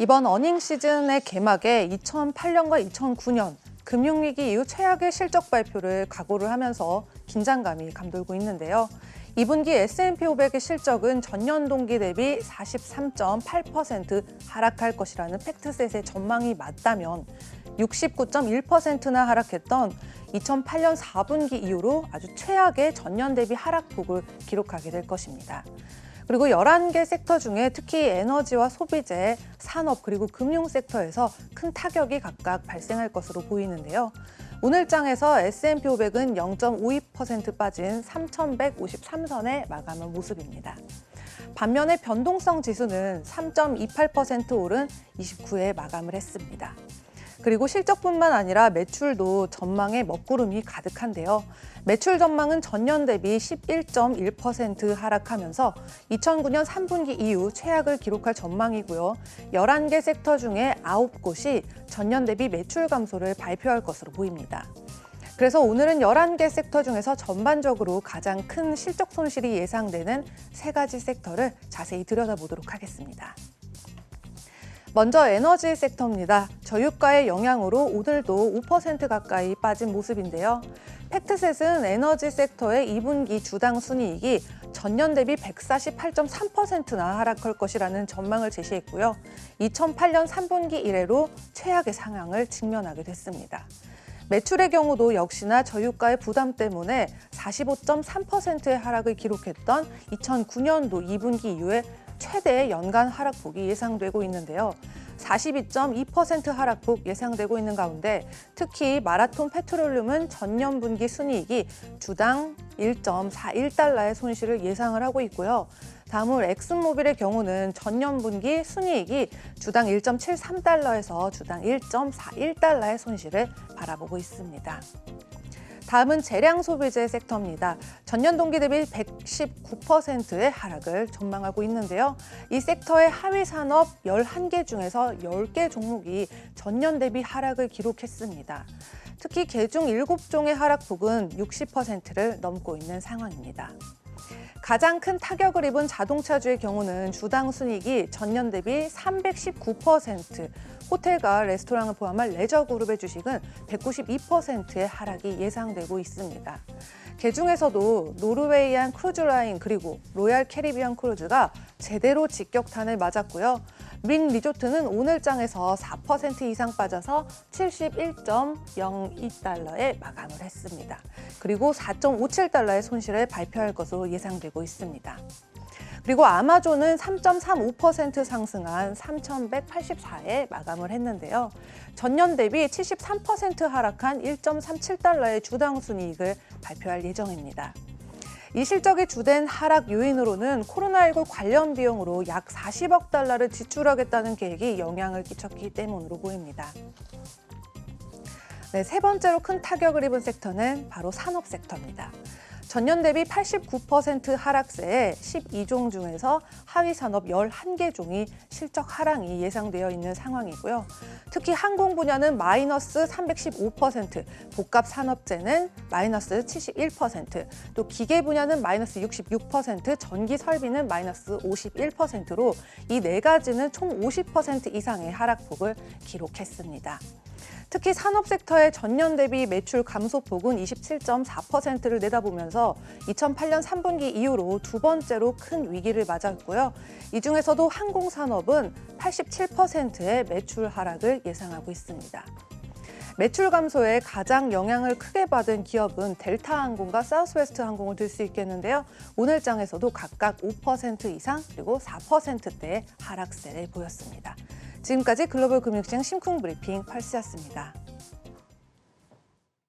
이번 어닝 시즌의 개막에 2008년과 2009년 금융위기 이후 최악의 실적 발표를 각오를 하면서 긴장감이 감돌고 있는데요. 2분기 S&P 500의 실적은 전년 동기 대비 43.8% 하락할 것이라는 팩트셋의 전망이 맞다면 69.1%나 하락했던 2008년 4분기 이후로 아주 최악의 전년 대비 하락폭을 기록하게 될 것입니다. 그리고 11개 sek터 중에 특히 에너지와 소비재, 산업 그리고 금융 섹터에서 큰 타격이 각각 발생할 것으로 보이는데요. 오늘 장에서 S&P 500은 0.52% 빠진 3,153선에 마감한 모습입니다. 반면에 변동성 지수는 3.28% 오른 29에 마감을 했습니다. 그리고 실적뿐만 아니라 매출도 전망에 먹구름이 가득한데요. 매출 전망은 전년 대비 11.1% 하락하면서 2009년 3분기 이후 최악을 기록할 전망이고요. 11개 섹터 중에 9곳이 전년 대비 매출 감소를 발표할 것으로 보입니다. 그래서 오늘은 11개 섹터 중에서 전반적으로 가장 큰 실적 손실이 예상되는 3가지 섹터를 자세히 들여다보도록 하겠습니다. 먼저 에너지 섹터입니다. 저유가의 영향으로 오늘도 5% 가까이 빠진 모습인데요. 팩트셋은 에너지 섹터의 2분기 주당 순이익이 전년 대비 148.3%나 하락할 것이라는 전망을 제시했고요. 2008년 3분기 이래로 최악의 상황을 직면하게 됐습니다. 매출의 경우도 역시나 저유가의 부담 때문에 45.3%의 하락을 기록했던 2009년도 2분기 이후에 최대의 연간 하락폭이 예상되고 있는데요. 42.2% 하락폭 예상되고 있는 가운데 특히 마라톤 페트롤륨은 전년 분기 순이익이 주당 1.41달러의 손실을 예상을 하고 있고요. 다음으로 엑슨모빌의 경우는 전년 분기 순이익이 주당 1.73달러에서 주당 1.41달러의 손실을 바라보고 있습니다. 다음은 재량 소비재 섹터입니다. 전년 동기 대비 119%의 하락을 전망하고 있는데요. 이 섹터의 하위 산업 11개 중에서 10개 종목이 전년 대비 하락을 기록했습니다. 특히 개중 7종의 하락폭은 60%를 넘고 있는 상황입니다. 가장 큰 타격을 입은 자동차주의 경우는 주당 순이익이 전년 대비 319%, 호텔과 레스토랑을 포함한 레저그룹의 주식은 192%의 하락이 예상되고 있습니다. 그중에서도 노르웨이안 크루즈라인 그리고 로얄 캐리비안 크루즈가 제대로 직격탄을 맞았고요. 민 리조트는 오늘 장에서 4% 이상 빠져서 71.02달러에 마감을 했습니다. 그리고 4.57달러의 손실을 발표할 것으로 예상되고 있습니다. 그리고 아마존은 3.35% 상승한 3,184에 마감을 했는데요. 전년 대비 73% 하락한 1.37달러의 주당 순이익을 발표할 예정입니다. 이 실적의 주된 하락 요인으로는 코로나19 관련 비용으로 약 40억 달러를 지출하겠다는 계획이 영향을 끼쳤기 때문으로 보입니다. 네, 세 번째로 큰 타격을 입은 섹터는 바로 산업 섹터입니다. 전년 대비 89% 하락세에 12종 중에서 하위 산업 11개 종이 실적 하락이 예상되어 있는 상황이고요. 특히 항공 분야는 마이너스 315%, 복합 산업재는 마이너스 71%, 또 기계 분야는 마이너스 66%, 전기 설비는 마이너스 51%로 이 네 가지는 총 50% 이상의 하락폭을 기록했습니다. 특히 산업 섹터의 전년 대비 매출 감소폭은 27.4%를 내다보면서 2008년 3분기 이후로 두 번째로 큰 위기를 맞았고요. 이 중에서도 항공산업은 87%의 매출 하락을 예상하고 있습니다. 매출 감소에 가장 영향을 크게 받은 기업은 델타항공과 사우스웨스트 항공을 들 수 있겠는데요. 오늘 장에서도 각각 5% 이상 그리고 4%대의 하락세를 보였습니다. 지금까지 글로벌 금융시장 심쿵 브리핑 펄스였습니다.